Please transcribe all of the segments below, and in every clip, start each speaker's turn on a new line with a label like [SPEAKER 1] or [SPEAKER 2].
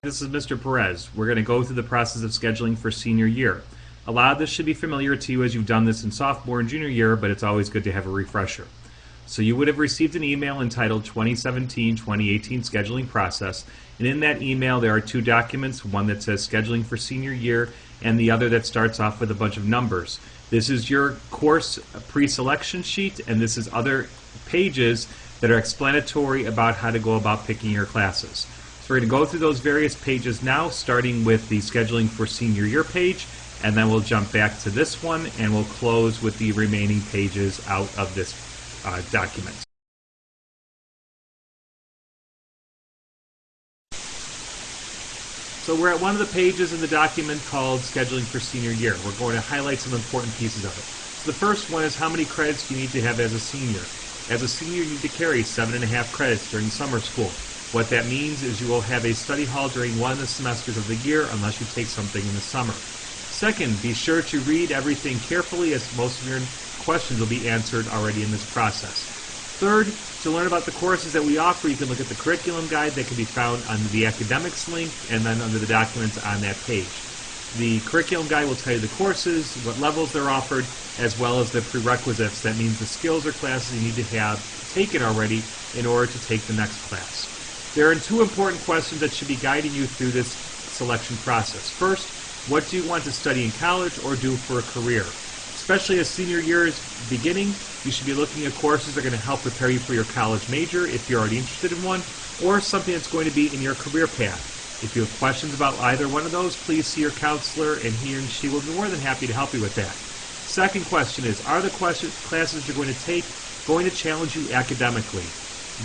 [SPEAKER 1] This is Mr. Perez. We're going to go through the process of scheduling for senior year. A lot of this should be familiar to you as you've done this in sophomore and junior year, but it's always good to have a refresher. So you would have received an email entitled 2017-2018 Scheduling Process, and in that email there are two documents, one that says Scheduling for Senior Year and the other that starts off with a bunch of numbers. This is your course pre-selection sheet, and this is other pages that are explanatory about how to go about picking your classes. So we're going to go through those various pages now, starting with the Scheduling for Senior Year page, and then we'll jump back to this one, and we'll close with the remaining pages out of this document. So we're at one of the pages in the document called Scheduling for Senior Year. We're going to highlight some important pieces of it. So the first one is how many credits do you need to have as a senior. As a senior, you need to carry 7.5 credits during summer school. What that means is you will have a study hall during one of the semesters of the year unless you take something in the summer. Second, be sure to read everything carefully, as most of your questions will be answered already in this process. Third, to learn about the courses that we offer, you can look at the curriculum guide that can be found under the academics link and then under the documents on that page. The curriculum guide will tell you the courses, what levels they're offered, as well as the prerequisites. That means the skills or classes you need to have taken already in order to take the next class. There are two important questions that should be guiding you through this selection process. First, what do you want to study in college or do for a career? Especially as senior year is beginning, you should be looking at courses that are going to help prepare you for your college major if you're already interested in one, or something that's going to be in your career path. If you have questions about either one of those, please see your counselor, and he or she will be more than happy to help you with that. Second question is, are the classes you're going to take going to challenge you academically?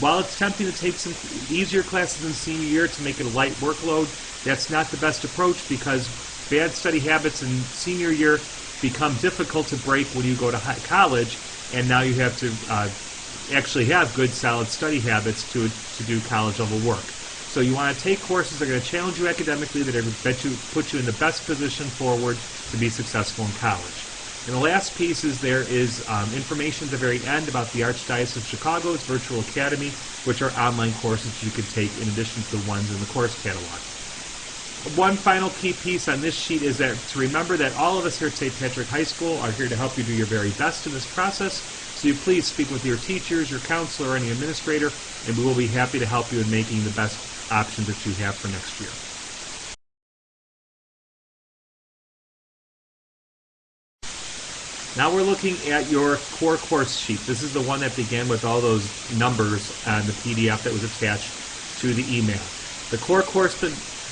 [SPEAKER 1] While it's tempting to take some easier classes in senior year to make it a light workload, that's not the best approach, because bad study habits in senior year become difficult to break when you go to college, and now you have to actually have good solid study habits to do college level work. So you want to take courses that are going to challenge you academically, that are going to put you in the best position forward to be successful in college. And the last piece is there is information at the very end about the Archdiocese of Chicago's Virtual Academy, which are online courses you can take in addition to the ones in the course catalog. One final key piece on this sheet is that to remember that all of us here at St. Patrick High School are here to help you do your very best in this process, so you please speak with your teachers, your counselor, or any administrator, and we will be happy to help you in making the best options that you have for next year. Now we're looking at your core course sheet. This is the one that began with all those numbers on the PDF that was attached to the email. The core course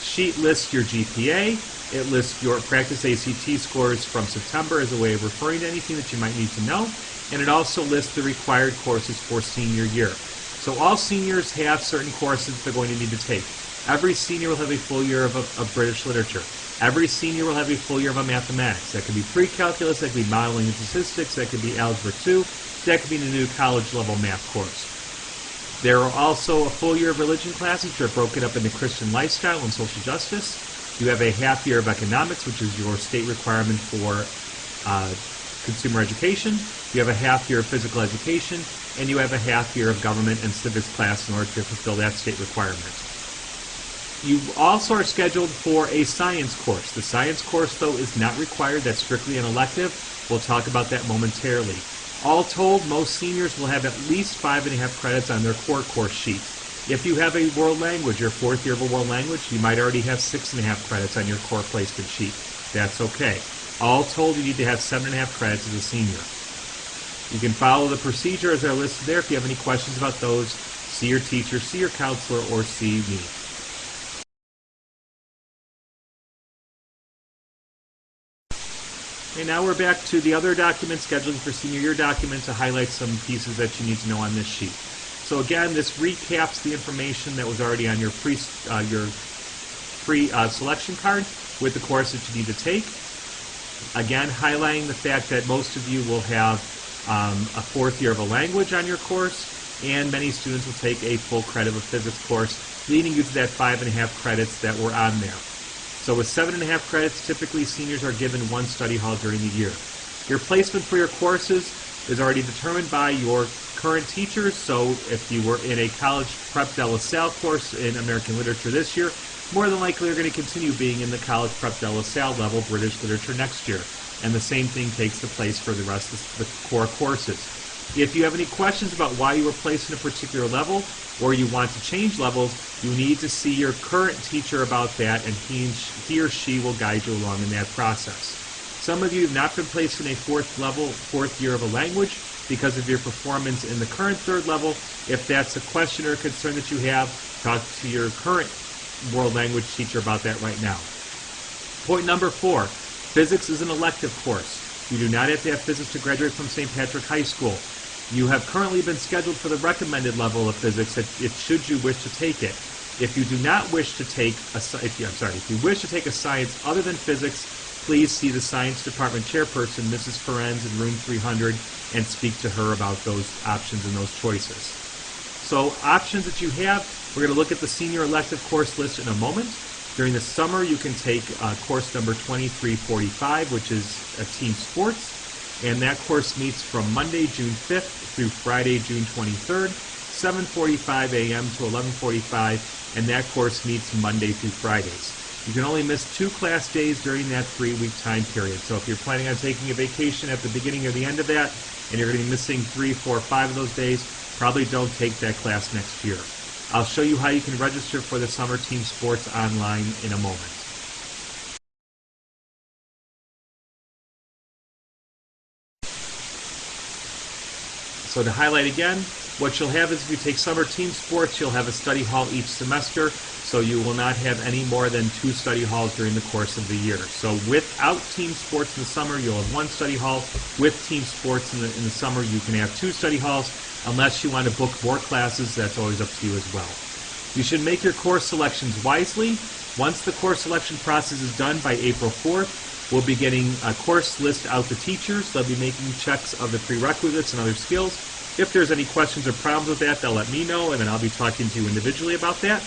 [SPEAKER 1] sheet lists your GPA, it lists your practice ACT scores from September as a way of referring to anything that you might need to know, and it also lists the required courses for senior year. So all seniors have certain courses they're going to need to take. Every senior will have a full year of British literature. Every senior will have a full year of mathematics. That could be pre-calculus, that could be modeling and statistics, that could be algebra 2, that could be the new college level math course. There are also a full year of religion classes, which are broken up into Christian lifestyle and social justice. You have a half year of economics, which is your state requirement for consumer education. You have a half year of physical education, and you have a half year of government and civics class in order to fulfill that state requirement. You also are scheduled for a science course. The science course, though, is not required. That's strictly an elective. We'll talk about that momentarily. All told, most seniors will have at least 5.5 credits on their core course sheet. If you have a world language, your fourth year of a world language, you might already have 6.5 credits on your core placement sheet. That's okay. All told, you need to have 7.5 credits as a senior. You can follow the procedure as they're listed there. If you have any questions about those, see your teacher, see your counselor, or see me. Okay, now we're back to the other document, Scheduling for Senior Year document, to highlight some pieces that you need to know on this sheet. So again, this recaps the information that was already on your pre-selection card with the course that you need to take. Again, highlighting the fact that most of you will have a fourth year of a language on your course, and many students will take a full credit of a physics course, leading you to that 5.5 credits that were on there. So with 7.5 credits, typically seniors are given one study hall during the year. Your placement for your courses is already determined by your current teachers. So if you were in a college prep de la Salle course in American literature this year, more than likely are going to continue being in the College Prep de La Salle level British literature next year. And the same thing takes the place for the rest of the core courses. If you have any questions about why you were placed in a particular level or you want to change levels, you need to see your current teacher about that, and he or she will guide you along in that process. Some of you have not been placed in a fourth year of a language because of your performance in the current third level. If that's a question or a concern that you have, talk to your current world language teacher about that right now. Point number 4, physics is an elective course. You do not have to have physics to graduate from St. Patrick High School. You have currently been scheduled for the recommended level of physics should you wish to take it. If you do not wish to take if you wish to take a science other than physics, please see the science department chairperson, Mrs. Ferenz, in room 300, and speak to her about those options and those choices. So options that you have, we're going to look at the senior elective course list in a moment. During the summer, you can take course number 2345, which is team sports, and that course meets from Monday, June 5th through Friday, June 23rd, 7:45 a.m. to 11:45, and that course meets Monday through Fridays. You can only miss 2 class days during that 3-week time period. So if you're planning on taking a vacation at the beginning or the end of that, and you're going to be missing 3, 4, 5 of those days, probably don't take that class next year. I'll show you how you can register for the summer team sports online in a moment. So to highlight again, what you'll have is if you take summer team sports, you'll have a study hall each semester, so you will not have any more than 2 study halls during the course of the year. So without team sports in the summer, you'll have 1 study hall. With team sports in the summer, you can have 2 study halls. Unless you want to book more classes, that's always up to you as well. You should make your course selections wisely. Once the course selection process is done by April 4th, we'll be getting a course list out to teachers. They'll be making checks of the prerequisites and other skills. If there's any questions or problems with that, they'll let me know, and then I'll be talking to you individually about that.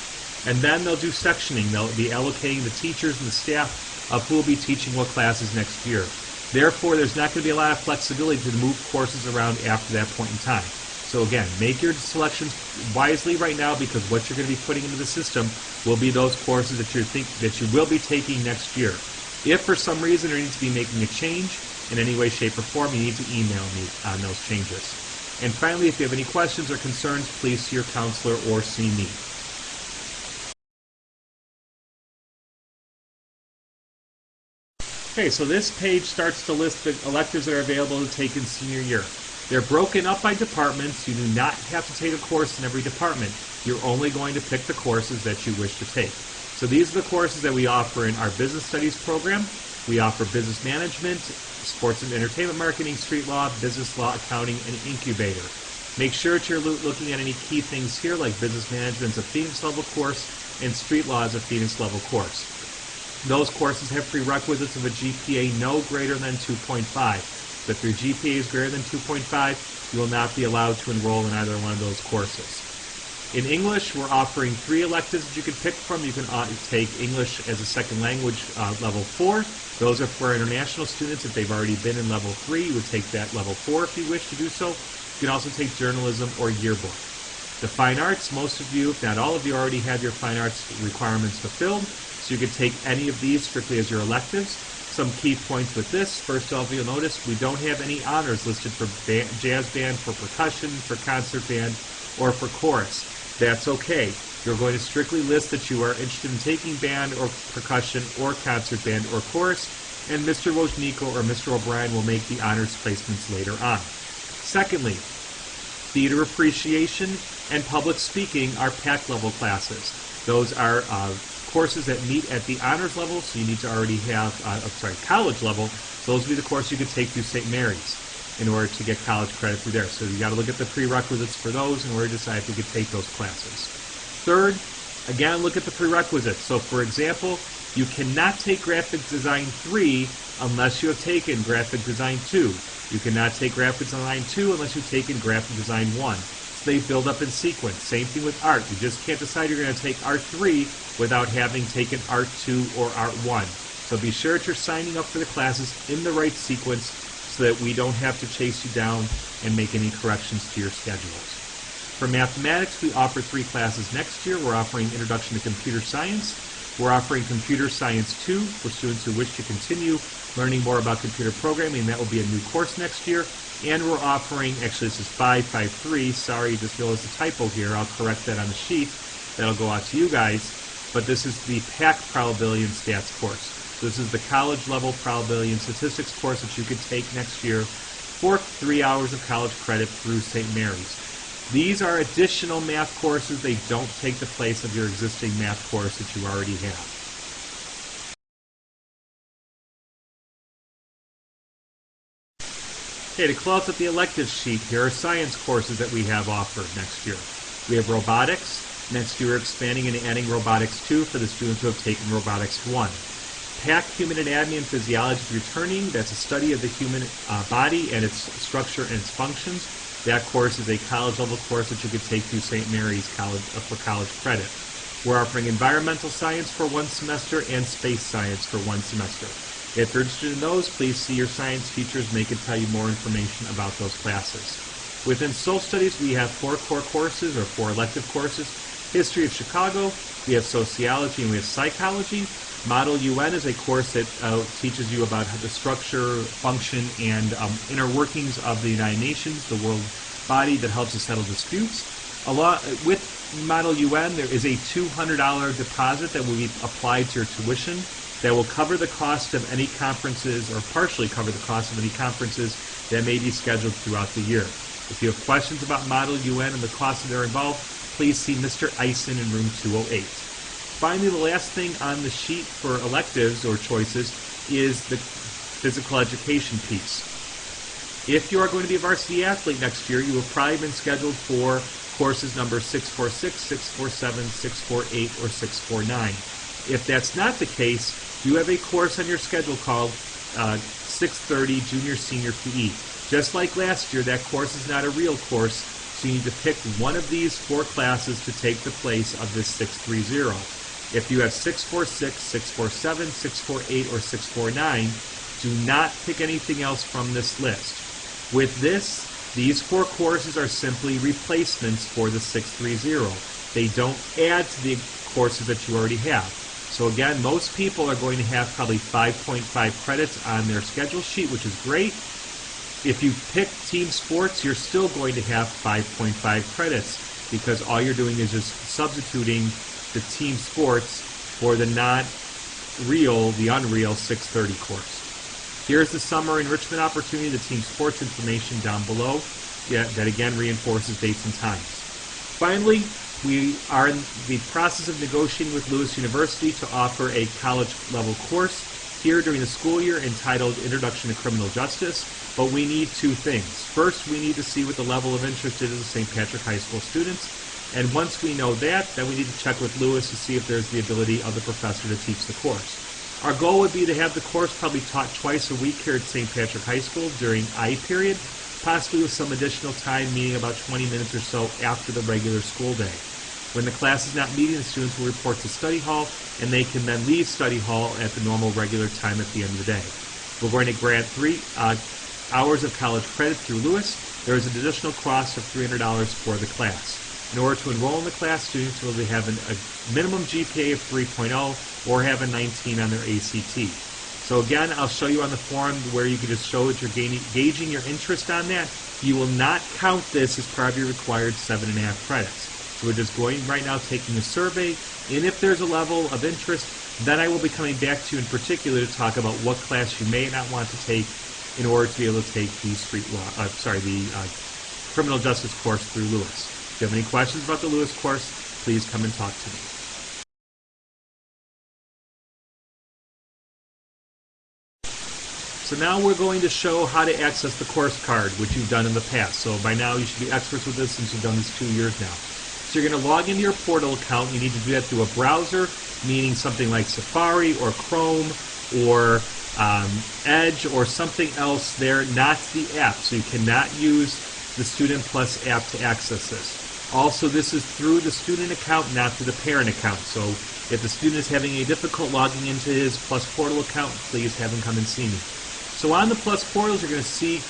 [SPEAKER 1] And then they'll do sectioning. They'll be allocating the teachers and the staff of who will be teaching what classes next year. Therefore, there's not going to be a lot of flexibility to move courses around after that point in time. So again, make your selections wisely right now, because what you're going to be putting into the system will be those courses that you will be taking next year. If for some reason you need to be making a change in any way, shape, or form, you need to email me on those changes. And finally, if you have any questions or concerns, please see your counselor or see me. Okay, so this page starts to list the electives that are available to take in senior year. They're broken up by departments. You do not have to take a course in every department. You're only going to pick the courses that you wish to take. So these are the courses that we offer in our business studies program. We offer business management, sports and entertainment marketing, street law, business law, accounting, and incubator. Make sure that you're looking at any key things here, like business management is a Phoenix level course and street law is a Phoenix level course. Those courses have prerequisites of a GPA no greater than 2.5. If your GPA is greater than 2.5, you will not be allowed to enroll in either one of those courses. In English, we're offering 3 electives that you can pick from. You can take English as a second language level 4. Those are for international students. If they've already been in level 3, you would take that level 4 if you wish to do so. You can also take journalism or yearbook. The fine arts, most of you, if not all of you, already have your fine arts requirements fulfilled, so you could take any of these strictly as your electives. Some key points with this: first off, you'll notice we don't have any honors listed for jazz band, for percussion, for concert band, or for chorus. That's okay. You're going to strictly list that you are interested in taking band or percussion or concert band or chorus, and Mr. Wojniko or Mr. O'Brien will make the honors placements later on. Secondly, theater appreciation and public speaking are PAC level classes. Those are courses that meet at the honors level, so you need to already have, college level. So those would be the course you could take through St. Mary's in order to get college credit through there. So you got to look at the prerequisites for those in order to decide if you could take those classes. Third, again, look at the prerequisites. So for example, you cannot take graphic design 3 unless you have taken graphic design 2. You cannot take graphic design 2 unless you've taken graphic design 1. So they build up in sequence. Same thing with art. You just can't decide you're going to take art 3 without having taken art 2 or art 1. So be sure that you're signing up for the classes in the right sequence so that we don't have to chase you down and make any corrections to your schedules. For mathematics, we offer 3 classes next year. We're offering Introduction to Computer Science, We're offering Computer Science 2 for students who wish to continue learning more about computer programming. That will be a new course next year. And we're offering, actually this is 553, sorry, just realized a typo here. I'll correct that on the sheet. That'll go out to you guys. But this is the PAC Probability and Stats course. So this is the college level probability and statistics course that you could take next year for 3 hours of college credit through St. Mary's. These are additional math courses. They don't take the place of your existing math course that you already have. Okay, to close up the elective sheet, here are science courses that we have offered next year. We have robotics. Next year we're expanding and adding robotics 2 for the students who have taken robotics 1. PAC Human Anatomy and Physiology is returning. That's a study of the human body and its structure and its functions. That course is a college level course that you could take through St. Mary's College for college credit. We're offering environmental science for 1 semester and space science for 1 semester. If you're interested in those, please see your science teachers and they can tell you more information about those classes. Within social studies, we have 4 core courses or 4 elective courses. History of Chicago, we have sociology, and we have psychology. Model UN is a course that teaches you about the structure, function, and inner workings of the United Nations, the world body that helps us settle disputes. With Model UN, there is a $200 deposit that will be applied to your tuition that will cover the cost of any conferences, or partially cover the cost of any conferences that may be scheduled throughout the year. If you have questions about Model UN and the costs that are involved, please see Mr. Eisen in room 208. Finally, the last thing on the sheet for electives or choices is the physical education piece. If you are going to be a varsity athlete next year, you have probably been scheduled for courses number 646, 647, 648, or 649. If that's not the case, you have a course on your schedule called 630 Junior Senior PE. Just like last year, that course is not a real course, so you need to pick one of these 4 classes to take the place of this 630. If you have 646, 647, 648, or 649, do not pick anything else from this list. With this, these 4 courses are simply replacements for the 630. They don't add to the courses that you already have. So again, most people are going to have probably 5.5 credits on their schedule sheet, which is great. If you pick team sports, you're still going to have 5.5 credits because all you're doing is just substituting the team sports for the not-real, the unreal 630 course. Here's the summer enrichment opportunity, the team sports information down below. That again reinforces dates and times. Finally, we are in the process of negotiating with Lewis University to offer a college-level course here during the school year entitled Introduction to Criminal Justice, but we need 2 things. First, we need to see what the level of interest is of the St. Patrick High School students, and once we know that, then we need to check with Lewis to see if there's the ability of the professor to teach the course. Our goal would be to have the course probably taught twice a week here at St. Patrick High School during I period, possibly with some additional time, meaning about 20 minutes or so after the regular school day. When the class is not meeting, the students will report to study hall, and they can then leave study hall at the normal regular time at the end of the day. We're going to grant 3 hours of college credit through Lewis. There is an additional cost of $300 for the class. In order to enroll in the class, students will have a minimum GPA of 3.0 or have a 19 on their ACT. So again, I'll show you on the form where you can just show that you're gauging your interest on that. You will not count this as part of your required 7.5 credits. So we're just going right now taking a survey, and if there's a level of interest, then I will be coming back to you in particular to talk about what class you may not want to take in order to be able to take the criminal justice course through Lewis. If you have any questions about the Lewis course, please come and talk to me. So now we're going to show how to access the course card, which you've done in the past. So by now you should be experts with this since you've done this 2 years now. So you're going to log into your portal account. You need to do that through a browser, meaning something like Safari or Chrome or Edge or something else there, not the app. So you cannot use the Student Plus app to access this. Also, this is through the student account, not through the parent account. So if the student is having a difficult logging into his Plus portal account, please have him come and see me. So on the Plus portals, you're going to see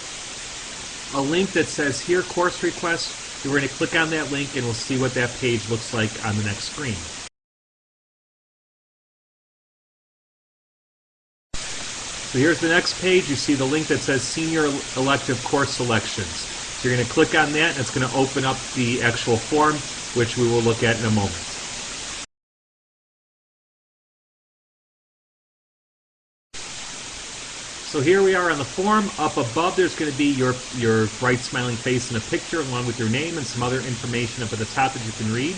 [SPEAKER 1] a link that says here, course request. We're going to click on that link and we'll see what that page looks like on the next screen. So here's the next page. You see the link that says Senior Elective Course Selections. So you're going to click on that, and it's going to open up the actual form, which we will look at in a moment. So here we are on the form. Up above, there's going to be your bright smiling face in a picture along with your name and some other information up at the top that you can read.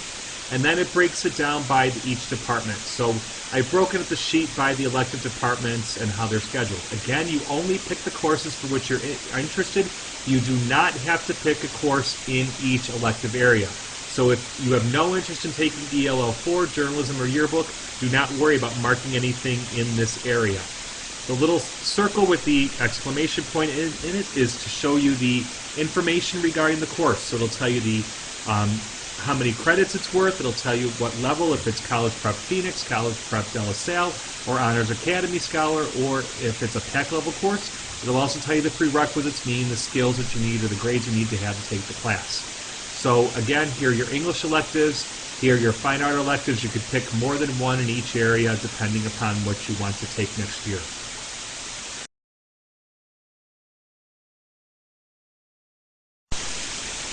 [SPEAKER 1] And then it breaks it down by each department. So I've broken up the sheet by the elective departments and how they're scheduled. Again, you only pick the courses for which you're interested. You do not have to pick a course in each elective area. So if you have no interest in taking ELL4, journalism, or yearbook, do not worry about marking anything in this area. The little circle with the exclamation point in it is to show you the information regarding the course. So it'll tell you the how many credits it's worth. It'll tell you what level, if it's College Prep Phoenix, College Prep De La Salle, or Honors Academy Scholar, or if it's a PAC level course. It'll also tell you the prerequisites, meaning the skills that you need or the grades you need to have to take the class. So again, here are your English electives. Here are your fine art electives. You could pick more than one in each area depending upon what you want to take next year.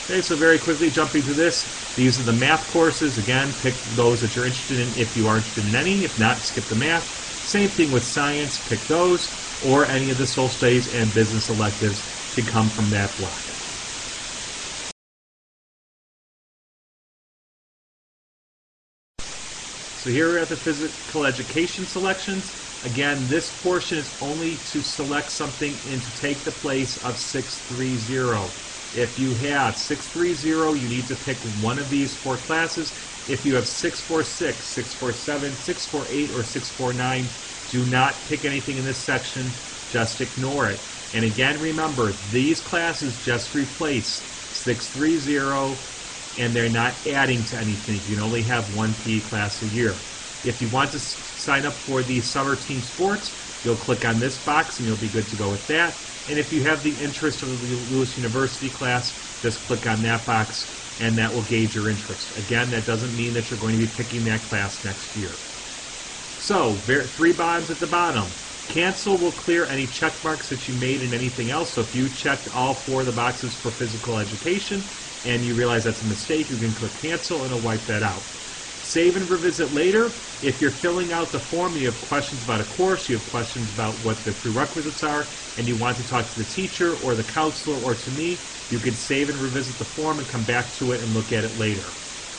[SPEAKER 1] Okay, so very quickly jumping to this, these are the math courses. Again, pick those that you're interested in if you are interested in any. If not, skip the math. Same thing with science, pick those, or any of the social studies and business electives can come from that block. So here we're at the physical education selections. Again, this portion is only to select something and to take the place of 630. If you have 630, you need to pick one of these 4 classes. If you have 646, 647, 648, or 649, do not pick anything in this section. Just ignore it. And again, remember, these classes just replace 630, and they're not adding to anything. You can only have one PE class a year. If you want to sign up for the summer team sports, you'll click on this box and you'll be good to go with that. And if you have the interest of the Lewis University class, just click on that box and that will gauge your interest. Again, that doesn't mean that you're going to be picking that class next year. So, 3 bonds at the bottom. Cancel will clear any check marks that you made in anything else. So if you checked all 4 of the boxes for physical education and you realize that's a mistake, you can click cancel and it'll wipe that out. Save and revisit later. If you're filling out the form and you have questions about a course, you have questions about what the prerequisites are, and you want to talk to the teacher or the counselor or to me, you can save and revisit the form and come back to it and look at it later.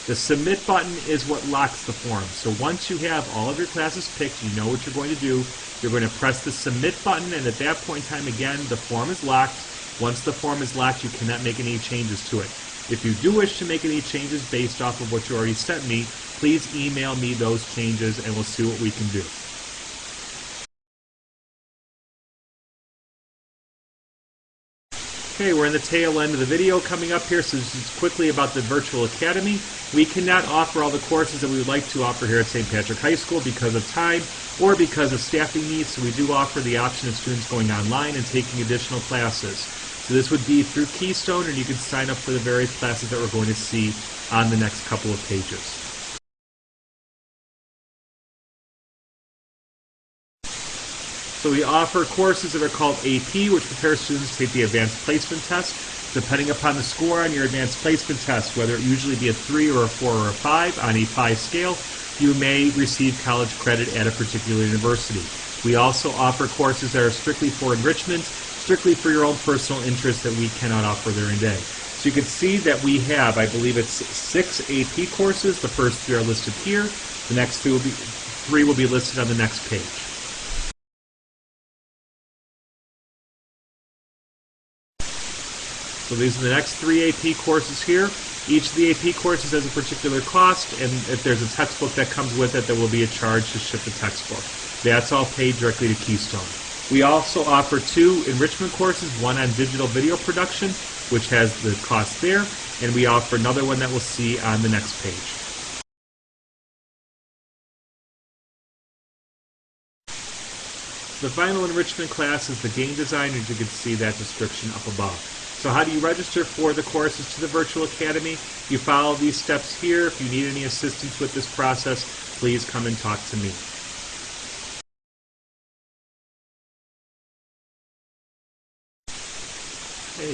[SPEAKER 1] The submit button is what locks the form. So once you have all of your classes picked, you know what you're going to do, you're going to press the submit button, and at that point in time, again, the form is locked. Once the form is locked, you cannot make any changes to it. If you do wish to make any changes based off of what you already sent me, please email me those changes and we'll see what we can do. Okay, we're in the tail end of the video coming up here, so this is quickly about the Virtual Academy. We cannot offer all the courses that we would like to offer here at St. Patrick High School because of time or because of staffing needs, so we do offer the option of students going online and taking additional classes. So this would be through Keystone, and you can sign up for the various classes that we're going to see on the next couple of pages. So we offer courses that are called AP, which prepare students to take the Advanced Placement Test. Depending upon the score on your Advanced Placement Test, whether it usually be a 3 or a 4 or a 5 on a 5 scale, you may receive college credit at a particular university. We also offer courses that are strictly for enrichment, strictly for your own personal interest that we cannot offer during the day. So you can see that we have, I believe it's 6 AP courses. The first 3 are listed here. The next 3 will be listed on the next page. So these are the next 3 AP courses here. Each of the AP courses has a particular cost, and if there's a textbook that comes with it, there will be a charge to ship the textbook. That's all paid directly to Keystone. We also offer 2 enrichment courses, one on digital video production, which has the cost there, and we offer another one that we'll see on the next page. The final enrichment class is the game design, and you can see that description up above. So how do you register for the courses to the Virtual Academy? You follow these steps here. If you need any assistance with this process, please come and talk to me.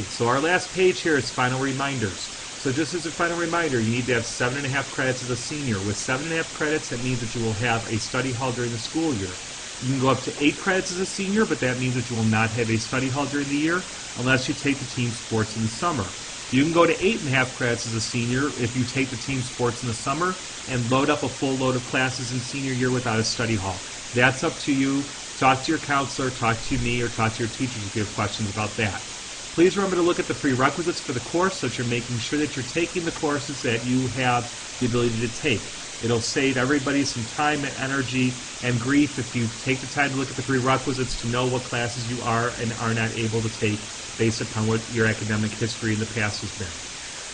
[SPEAKER 1] Okay, so our last page here is final reminders. So just as a final reminder, you need to have 7.5 credits as a senior. With 7.5 credits, that means that you will have a study hall during the school year. You can go up to 8 credits as a senior, but that means that you will not have a study hall during the year unless you take the team sports in the summer. You can go to 8.5 credits as a senior if you take the team sports in the summer and load up a full load of classes in senior year without a study hall. That's up to you. Talk to your counselor, talk to me, or talk to your teachers if you have questions about that. Please remember to look at the prerequisites for the course so that you're making sure that you're taking the courses that you have the ability to take. It'll save everybody some time and energy and grief if you take the time to look at the prerequisites to know what classes you are and are not able to take based upon what your academic history in the past has been.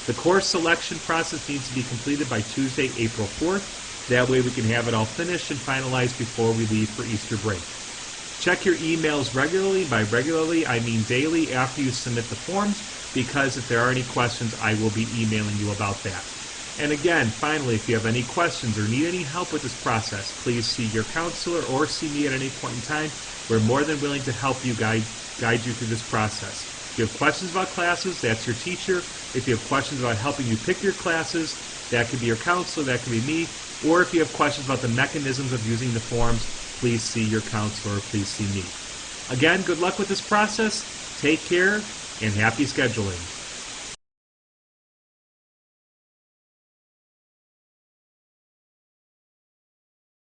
[SPEAKER 1] The course selection process needs to be completed by Tuesday, April 4th. That way we can have it all finished and finalized before we leave for Easter break. Check your emails regularly. By regularly, I mean daily after you submit the forms, because if there are any questions, I will be emailing you about that. And again, finally, if you have any questions or need any help with this process, please see your counselor or see me at any point in time. We're more than willing to help you guide you through this process. If you have questions about classes, that's your teacher. If you have questions about helping you pick your classes, that could be your counselor, that could be me. Or if you have questions about the mechanisms of using the forms, please see your counselor, please see me. Again, good luck with this process. Take care, and happy scheduling.